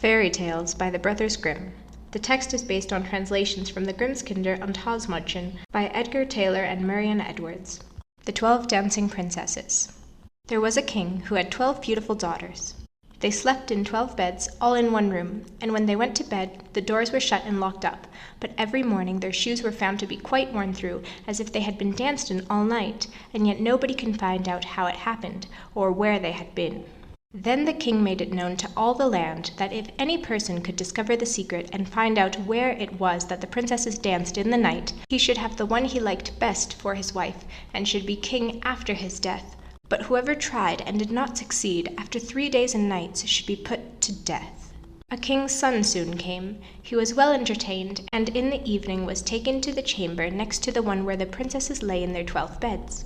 Fairy Tales by the Brothers Grimm. The text is based on translations from the Grimmskinder und Hausmärchen by Edgar Taylor and Marian Edwards. The 12 Dancing Princesses. There was a king who had 12 beautiful daughters. They slept in 12 beds, all in one room, and when they went to bed, the doors were shut and locked up, but every morning their shoes were found to be quite worn through, as if they had been danced in all night, and yet nobody can find out how it happened, or where they had been. Then the king made it known to all the land that if any person could discover the secret and find out where it was that the princesses danced in the night, he should have the one he liked best for his wife, and should be king after his death. But whoever tried and did not succeed, after 3 days and nights should be put to death. A king's son soon came. He was well entertained, and in the evening was taken to the chamber next to the one where the princesses lay in their 12 beds.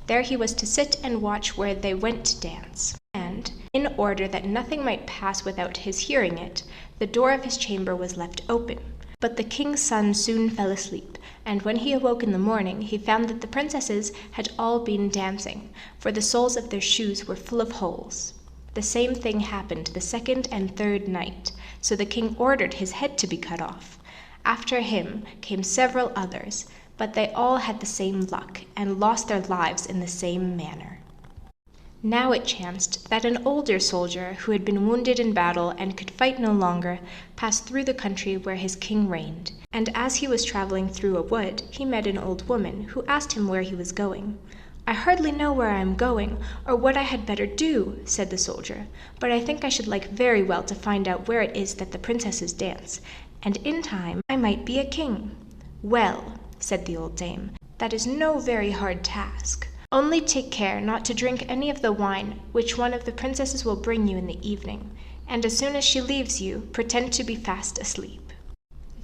There he was to sit and watch where they went to dance. And, in order that nothing might pass without his hearing it, the door of his chamber was left open. But the king's son soon fell asleep, and when he awoke in the morning, he found that the princesses had all been dancing, for the soles of their shoes were full of holes. The same thing happened the second and third night, so the king ordered his head to be cut off. After him came several others, but they all had the same luck, and lost their lives in the same manner. Now it chanced that an older soldier, who had been wounded in battle and could fight no longer, passed through the country where his king reigned, and as he was traveling through a wood, he met an old woman, who asked him where he was going. "I hardly know where I am going, or what I had better do," said the soldier, "but I think I should like very well to find out where it is that the princesses dance, and in time I might be a king." "Well," said the old dame, "that is no very hard task. Only take care not to drink any of the wine which one of the princesses will bring you in the evening, and as soon as she leaves you, pretend to be fast asleep."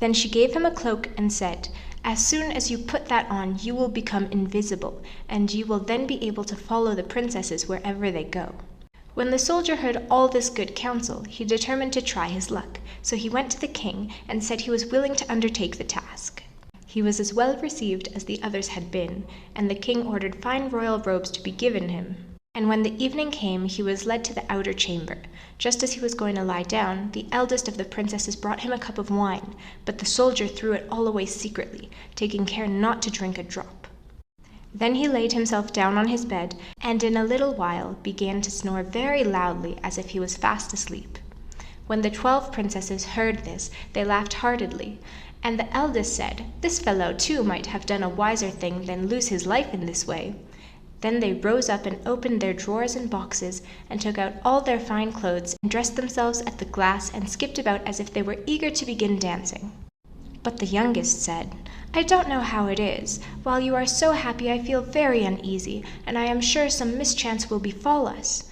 Then she gave him a cloak and said, "As soon as you put that on, you will become invisible, and you will then be able to follow the princesses wherever they go." When the soldier heard all this good counsel, he determined to try his luck, so he went to the king and said he was willing to undertake the task. He was as well received as the others had been, and the king ordered fine royal robes to be given him. And when the evening came, he was led to the outer chamber. Just as he was going to lie down, the eldest of the princesses brought him a cup of wine, but the soldier threw it all away secretly, taking care not to drink a drop. Then he laid himself down on his bed, and in a little while began to snore very loudly as if he was fast asleep. When the 12 princesses heard this, they laughed heartily, and the eldest said, "This fellow too might have done a wiser thing than lose his life in this way." Then they rose up and opened their drawers and boxes, and took out all their fine clothes, and dressed themselves at the glass, and skipped about as if they were eager to begin dancing. But the youngest said, "I don't know how it is. While you are so happy, I feel very uneasy, and I am sure some mischance will befall us."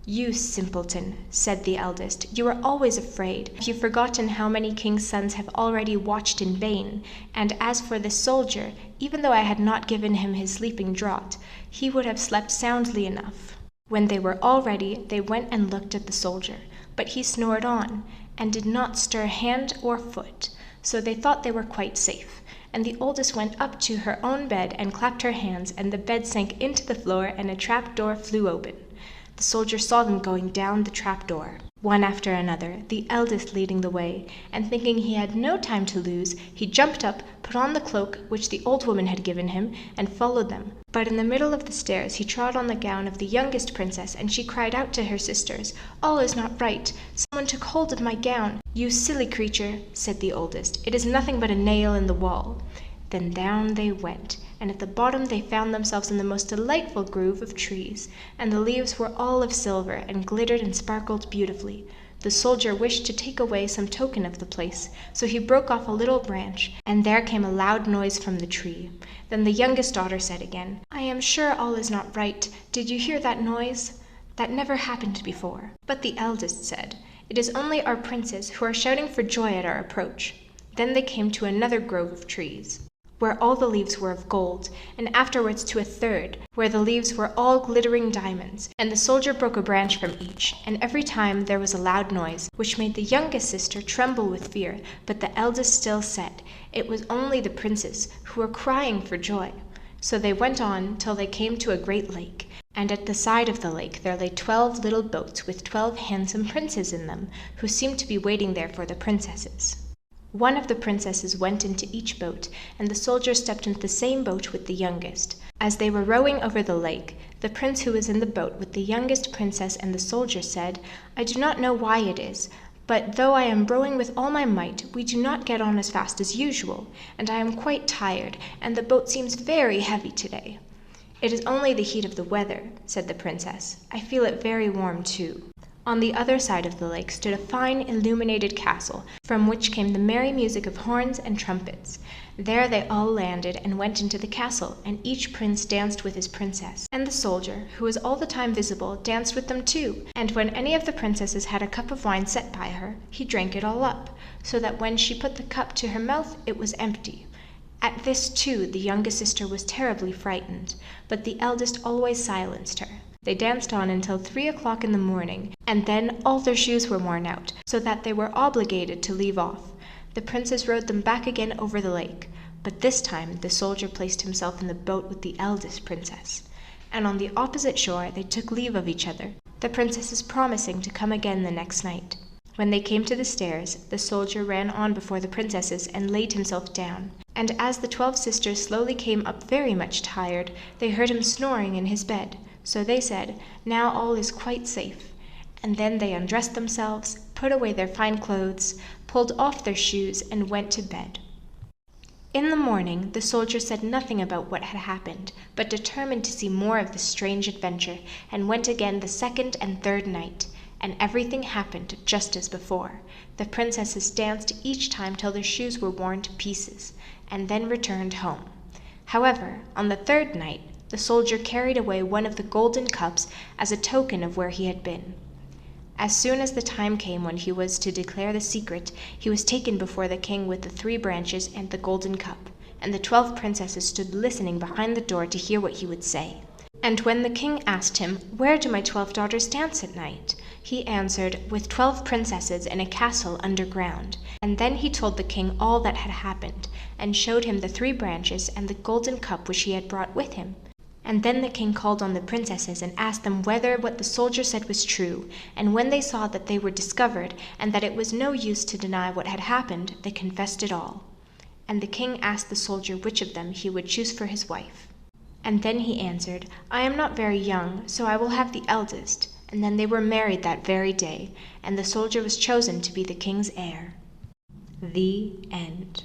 "You simpleton," said the eldest, "you are always afraid. Have you forgotten how many kings' sons have already watched in vain? And as for this soldier, even though I had not given him his sleeping draught, he would have slept soundly enough." When they were all ready, they went and looked at the soldier, but he snored on, and did not stir hand or foot, so they thought they were quite safe. And the oldest went up to her own bed and clapped her hands, and the bed sank into the floor, and a trap door flew open. The soldier saw them going down the trap-door, one after another, the eldest leading the way, and thinking he had no time to lose, he jumped up, put on the cloak which the old woman had given him, and followed them. But in the middle of the stairs he trod on the gown of the youngest princess, and she cried out to her sisters, "All is not right. Someone took hold of my gown." "You silly creature," said the oldest, "it is nothing but a nail in the wall." Then down they went, and at the bottom they found themselves in the most delightful grove of trees, and the leaves were all of silver, and glittered and sparkled beautifully. The soldier wished to take away some token of the place, so he broke off a little branch, and there came a loud noise from the tree. Then the youngest daughter said again, "I am sure all is not right. Did you hear that noise? That never happened before." But the eldest said, "It is only our princes, who are shouting for joy at our approach." Then they came to another grove of trees, where all the leaves were of gold, and afterwards to a third, where the leaves were all glittering diamonds, and the soldier broke a branch from each, and every time there was a loud noise, which made the youngest sister tremble with fear, but the eldest still said it was only the princes, who were crying for joy. So they went on till they came to a great lake, And at the side of the lake there lay 12 little boats with 12 handsome princes in them, who seemed to be waiting there for the princesses. One of the princesses went into each boat, and the soldier stepped into the same boat with the youngest. As they were rowing over the lake, the prince who was in the boat with the youngest princess and the soldier said, "I do not know why it is, but though I am rowing with all my might, we do not get on as fast as usual, and I am quite tired, and the boat seems very heavy today." "It is only the heat of the weather," said the princess. "I feel it very warm too." On the other side of the lake stood a fine illuminated castle, from which came the merry music of horns and trumpets. There they all landed and went into the castle, and each prince danced with his princess. And the soldier, who was all the time visible, danced with them too. And when any of the princesses had a cup of wine set by her, he drank it all up, so that when she put the cup to her mouth it was empty. At this too the youngest sister was terribly frightened, but the eldest always silenced her. They danced on until 3 o'clock in the morning, and then all their shoes were worn out, so that they were obligated to leave off. The princess rowed them back again over the lake, but this time the soldier placed himself in the boat with the eldest princess. And on the opposite shore they took leave of each other, the princesses promising to come again the next night. When they came to the stairs, the soldier ran on before the princesses and laid himself down. And as the 12 sisters slowly came up very much tired, they heard him snoring in his bed. So they said, "Now all is quite safe." And then they undressed themselves, put away their fine clothes, pulled off their shoes, and went to bed. In the morning the soldier said nothing about what had happened, but determined to see more of this strange adventure, and went again the second and third night. And everything happened just as before. The princesses danced each time till their shoes were worn to pieces, and then returned home. However, on the third night, the soldier carried away one of the golden cups as a token of where he had been. As soon as the time came when he was to declare the secret, he was taken before the king with the 3 branches and the golden cup, and the 12 princesses stood listening behind the door to hear what he would say. And when the king asked him, "Where do my 12 daughters dance at night?" he answered, "With 12 princesses in a castle underground." And then he told the king all that had happened, and showed him the 3 branches and the golden cup which he had brought with him. And then the king called on the princesses and asked them whether what the soldier said was true, and when they saw that they were discovered, and that it was no use to deny what had happened, they confessed it all. And the king asked the soldier which of them he would choose for his wife. And then he answered, "I am not very young, so I will have the eldest." And then they were married that very day, and the soldier was chosen to be the king's heir. The end.